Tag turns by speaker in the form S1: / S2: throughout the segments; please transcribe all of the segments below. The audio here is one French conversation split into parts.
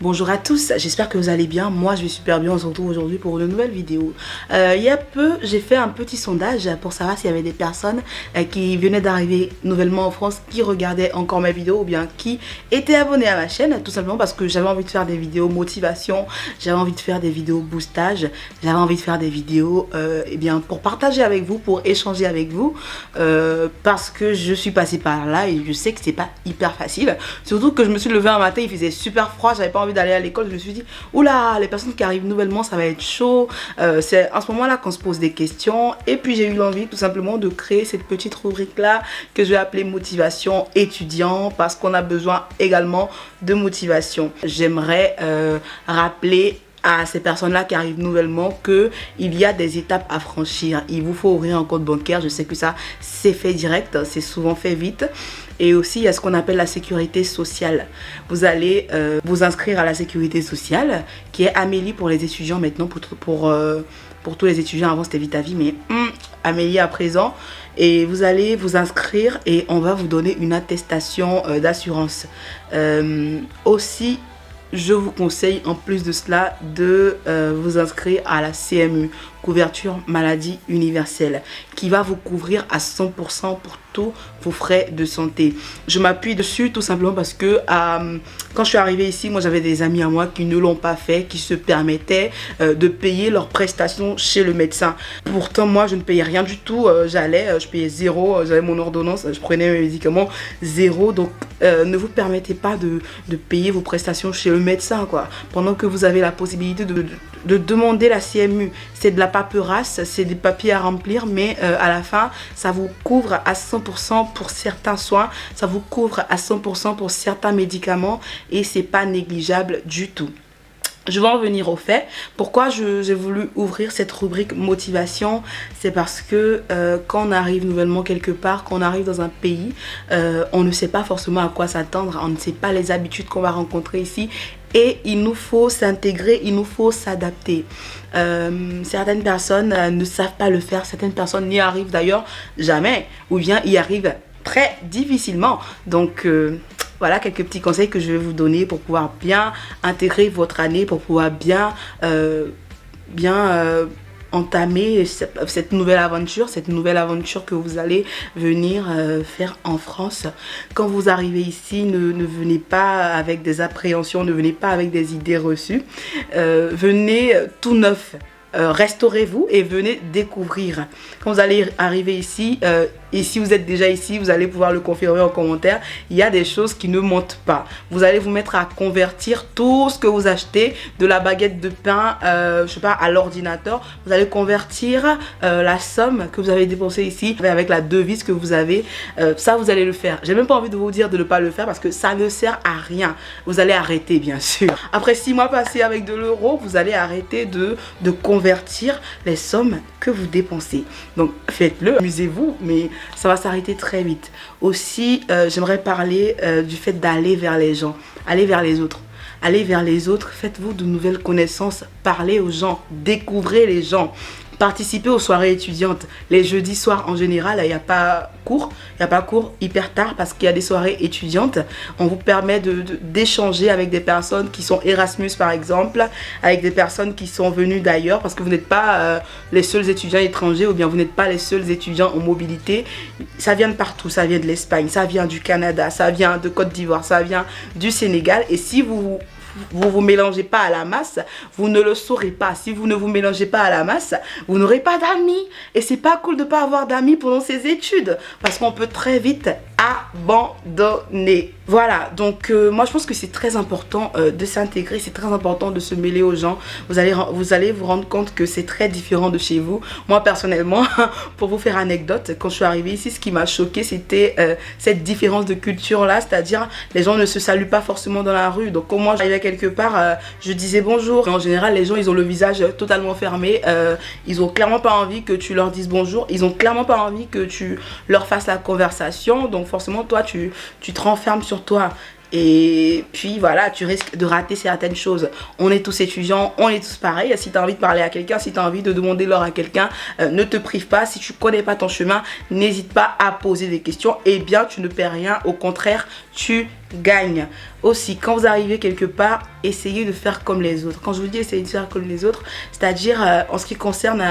S1: Bonjour à tous, j'espère que vous allez bien. Moi je vais super bien, on se retrouve aujourd'hui pour une nouvelle vidéo. Il y a peu, j'ai fait un petit sondage pour savoir s'il y avait des personnes qui venaient d'arriver nouvellement en France, qui regardaient encore mes vidéos ou bien qui étaient abonnés à ma chaîne. Tout simplement parce que j'avais envie de faire des vidéos motivation, j'avais envie de faire des vidéos boostage, j'avais envie de faire des vidéos eh bien, pour partager avec vous, pour échanger avec vous. Parce que je suis passée par là et je sais que c'est pas hyper facile. Surtout que je me suis levée un matin, il faisait super froid, j'avais pas envie d'aller à l'école. Je me suis dit oula, les personnes qui arrivent nouvellement ça va être chaud. C'est à ce moment là qu'on se pose des questions, et puis j'ai eu l'envie tout simplement de créer cette petite rubrique là que je vais appeler motivation étudiant, parce qu'on a besoin également de motivation. J'aimerais rappeler à ces personnes-là qui arrivent nouvellement qu'il y a des étapes à franchir. Il vous faut ouvrir un compte bancaire. Je sais que ça, c'est fait direct, c'est souvent fait vite. Et aussi, il y a ce qu'on appelle la sécurité sociale. Vous allez vous inscrire à la sécurité sociale, qui est Amélie pour les étudiants maintenant, pour tous les étudiants. Avant, c'était Vita Vie, mais Amélie à présent. Et vous allez vous inscrire et on va vous donner une attestation d'assurance. Aussi, je vous conseille en plus de cela de vous inscrire à la CMU, couverture maladie universelle, qui va vous couvrir à 100% pour tous vos frais de santé. Je m'appuie dessus tout simplement parce que quand je suis arrivée ici, moi j'avais des amis à moi qui ne l'ont pas fait, qui se permettaient de payer leurs prestations chez le médecin. Pourtant moi je ne payais rien du tout, je payais zéro, j'avais mon ordonnance, je prenais mes médicaments zéro. Donc ne vous permettez pas de payer vos prestations chez le médecin, quoi, pendant que vous avez la possibilité de demander la CMU. C'est de la paperasse, c'est des papiers à remplir, mais à la fin ça vous couvre à 100% pour certains soins, ça vous couvre à 100% pour certains médicaments, et c'est pas négligeable du tout. Je vais en venir au fait. Pourquoi j'ai voulu ouvrir cette rubrique motivation? C'est parce que quand on arrive nouvellement quelque part, quand on arrive dans un pays, on ne sait pas forcément à quoi s'attendre, on ne sait pas les habitudes qu'on va rencontrer ici, et il nous faut s'intégrer, il nous faut s'adapter. Certaines personnes ne savent pas le faire, certaines personnes n'y arrivent d'ailleurs jamais, ou bien y arrivent très difficilement. Donc voilà quelques petits conseils que je vais vous donner pour pouvoir bien intégrer votre année, pour pouvoir bien entamer cette nouvelle aventure que vous allez venir faire en France. Quand vous arrivez ici, ne venez pas avec des appréhensions, ne venez pas avec des idées reçues. Venez tout neuf. Restaurez-vous et venez découvrir. Quand vous allez arriver ici, et si vous êtes déjà ici, vous allez pouvoir le confirmer en commentaire, il y a des choses qui ne montent pas. Vous allez vous mettre à convertir tout ce que vous achetez, de la baguette de pain, je sais pas, à l'ordinateur. Vous allez convertir la somme que vous avez dépensée ici avec la devise que vous avez. Ça, vous allez le faire. J'ai même pas envie de vous dire de ne pas le faire parce que ça ne sert à rien. Vous allez arrêter, bien sûr. Après 6 mois passés avec de l'euro, vous allez arrêter de convertir les sommes que vous dépensez. Donc faites-le, amusez-vous, mais ça va s'arrêter très vite. Aussi, j'aimerais parler du fait d'aller vers les gens, aller vers les autres. Allez vers les autres, faites-vous de nouvelles connaissances, parlez aux gens, découvrez les gens. Participez aux soirées étudiantes. Les jeudis soirs en général, il n'y a pas cours. Il n'y a pas cours hyper tard parce qu'il y a des soirées étudiantes. On vous permet d'échanger avec des personnes qui sont Erasmus par exemple, avec des personnes qui sont venues d'ailleurs, parce que vous n'êtes pas les seuls étudiants étrangers, ou bien vous n'êtes pas les seuls étudiants en mobilité. Ça vient de partout, ça vient de l'Espagne, ça vient du Canada, ça vient de Côte d'Ivoire, ça vient du Sénégal. Et si vous mélangez pas à la masse, vous ne le saurez pas. Si vous ne vous mélangez pas à la masse, vous n'aurez pas d'amis. Et c'est pas cool de pas avoir d'amis pendant ses études, parce qu'on peut très vite abandonner. Voilà, donc moi je pense que c'est très important de s'intégrer, c'est très important de se mêler aux gens. Vous allez vous rendre compte que c'est très différent de chez vous. Moi personnellement, pour vous faire anecdote, quand je suis arrivée ici, ce qui m'a choqué, c'était cette différence de culture là, c'est-à-dire les gens ne se saluent pas forcément dans la rue. Donc quand moi j'arrivais quelque part, je disais bonjour. Mais en général, les gens ils ont le visage totalement fermé, ils ont clairement pas envie que tu leur dises bonjour, ils ont clairement pas envie que tu leur fasses la conversation. Donc forcément toi tu te renfermes sur toi. Et puis voilà, tu risques de rater certaines choses. On est tous étudiants, on est tous pareils. Si tu as envie de parler à quelqu'un, si tu as envie de demander l'heure à quelqu'un, ne te prive pas. Si tu connais pas ton chemin, n'hésite pas à poser des questions. Eh bien, tu ne perds rien. Au contraire, tu gagnes. Aussi, quand vous arrivez quelque part, essayez de faire comme les autres. Quand je vous dis essayez de faire comme les autres, c'est-à-dire en ce qui concerne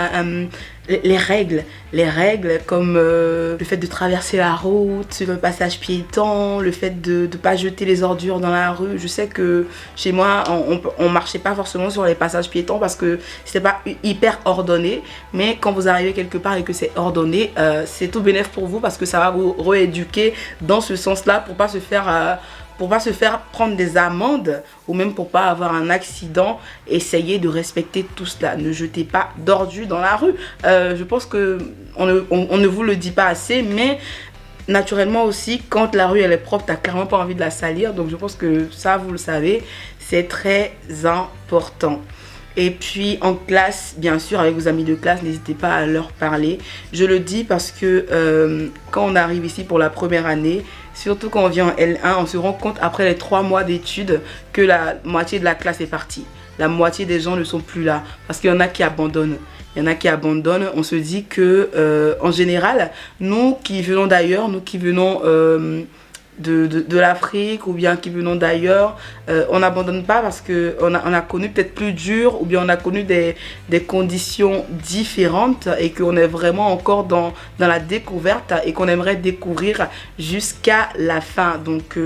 S1: les règles comme le fait de traverser la route, sur le passage piéton, le fait de ne pas jeter les ordures dans la rue. Je sais que chez moi, on marchait pas forcément sur les passages piétons parce que c'était pas hyper ordonné. Mais quand vous arrivez quelque part et que c'est ordonné, c'est tout bénéf pour vous parce que ça va vous rééduquer dans ce sens-là pour pas se faire prendre des amendes ou même pour pas avoir un accident. Essayez de respecter tout cela. Ne jetez pas d'ordures dans la rue. Je pense que on ne vous le dit pas assez, mais naturellement aussi, quand la rue elle est propre, t'as clairement pas envie de la salir. Donc je pense que ça, vous le savez, c'est très important. Et puis en classe, bien sûr, avec vos amis de classe, n'hésitez pas à leur parler. Je le dis parce que quand on arrive ici pour la première année, surtout quand on vient en L1, on se rend compte après les 3 mois d'études que la moitié de la classe est partie. La moitié des gens ne sont plus là parce qu'il y en a qui abandonnent. On se dit que en général, nous qui venons d'ailleurs, nous qui venons de l'Afrique ou bien qui venons d'ailleurs, on n'abandonne pas parce qu'on a connu peut-être plus dur ou bien on a connu des conditions différentes et qu'on est vraiment encore dans la découverte et qu'on aimerait découvrir jusqu'à la fin. Donc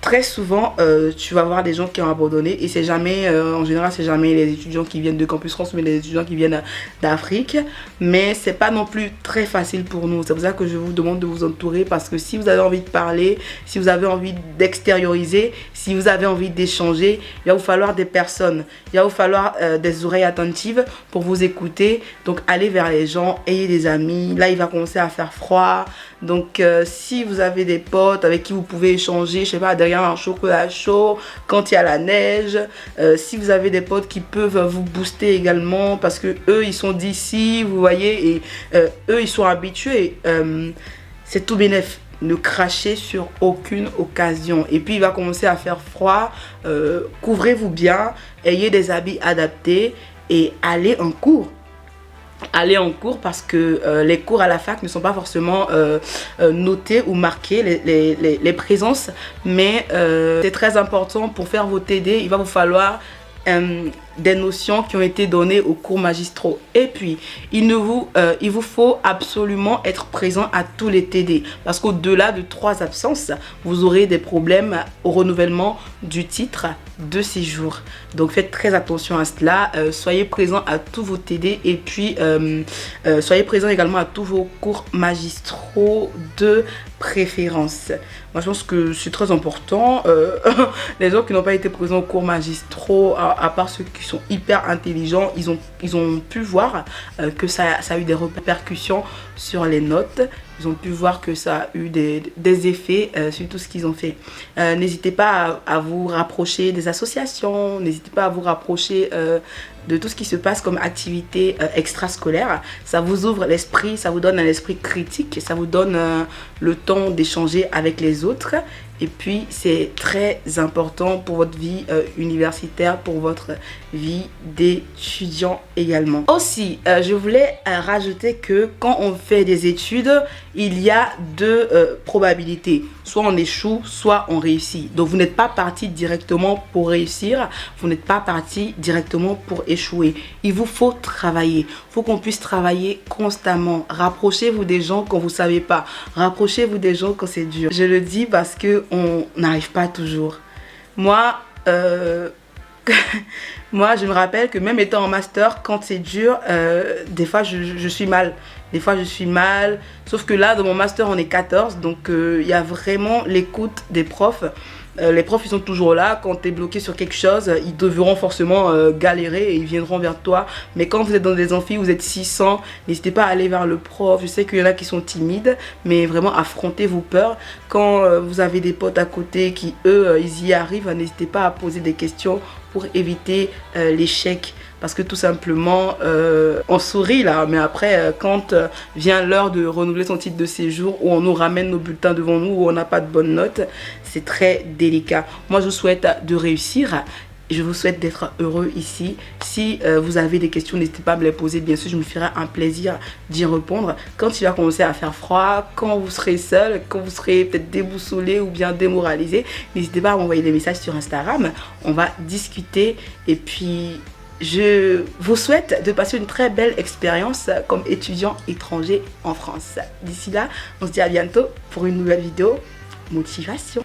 S1: très souvent, tu vas voir des gens qui ont abandonné et c'est jamais, en général, c'est jamais les étudiants qui viennent de Campus France, mais les étudiants qui viennent d'Afrique. Mais c'est pas non plus très facile pour nous. C'est pour ça que je vous demande de vous entourer parce que si vous avez envie de parler, si vous avez envie d'extérioriser, si vous avez envie d'échanger, il va vous falloir des personnes, il va vous falloir des oreilles attentives pour vous écouter. Donc allez vers les gens, ayez des amis. Là, il va commencer à faire froid. Donc si vous avez des potes avec qui vous pouvez échanger, je sais pas, derrière un chocolat chaud, quand il y a la neige, si vous avez des potes qui peuvent vous booster également parce que eux ils sont d'ici, vous voyez, et eux ils sont habitués, c'est tout bénef. Ne crachez sur aucune occasion. Et puis il va commencer à faire froid, couvrez-vous bien, ayez des habits adaptés et allez en cours. Aller en cours parce que les cours à la fac ne sont pas forcément notés ou marqués, les présences, mais c'est très important pour faire vos TD. Il va vous falloir des notions qui ont été données aux cours magistraux. Et puis, il vous faut absolument être présent à tous les TD parce qu'au-delà de 3 absences, vous aurez des problèmes au renouvellement du titre de séjour. Donc, faites très attention à cela. Soyez présent à tous vos TD et puis soyez présent également à tous vos cours magistraux de préférence. Moi, je pense que c'est très important. Les gens qui n'ont pas été présents aux cours magistraux, à part ceux qui sont hyper intelligents, ils ont pu voir que ça a eu des répercussions sur les notes. Ils ont pu voir que ça a eu des effets sur tout ce qu'ils ont fait. N'hésitez pas à vous rapprocher des associations, n'hésitez pas à vous rapprocher de tout ce qui se passe comme activité extrascolaire. Ça vous ouvre l'esprit, ça vous donne un esprit critique, ça vous donne le temps d'échanger avec les autres. Et puis, c'est très important pour votre vie universitaire, pour votre vie d'étudiant également. Aussi, je voulais rajouter que quand on fait des études, il y a 2 probabilités. Soit on échoue, soit on réussit. Donc, vous n'êtes pas parti directement pour réussir. Vous n'êtes pas parti directement pour échouer. Il vous faut travailler. Il faut qu'on puisse travailler constamment. Rapprochez-vous des gens quand vous ne savez pas. Rapprochez-vous des gens quand c'est dur. Je le dis parce qu'on n'arrive pas toujours. Moi, moi, je me rappelle que même étant en master, quand c'est dur, des fois, je suis mal. Des fois, je suis mal. Sauf que là, dans mon master, on est 14. Donc, il y a vraiment l'écoute des profs. Les profs, ils sont toujours là. Quand tu es bloqué sur quelque chose, ils devront forcément galérer et ils viendront vers toi. Mais quand vous êtes dans des amphis, vous êtes 600, n'hésitez pas à aller vers le prof. Je sais qu'il y en a qui sont timides, mais vraiment affrontez vos peurs. Quand vous avez des potes à côté qui, eux, ils y arrivent, n'hésitez pas à poser des questions pour éviter l'échec. Parce que tout simplement, on sourit là, mais après, quand vient l'heure de renouveler son titre de séjour, où on nous ramène nos bulletins devant nous, où on n'a pas de bonnes notes, c'est très délicat. Moi, je vous souhaite de réussir je vous souhaite d'être heureux ici. Si vous avez des questions, n'hésitez pas à me les poser. Bien sûr, je me ferai un plaisir d'y répondre. Quand il va commencer à faire froid, quand vous serez seul, quand vous serez peut-être déboussolé ou bien démoralisé, n'hésitez pas à m'envoyer des messages sur Instagram. On va discuter et puis je vous souhaite de passer une très belle expérience comme étudiant étranger en France. D'ici là, on se dit à bientôt pour une nouvelle vidéo motivation.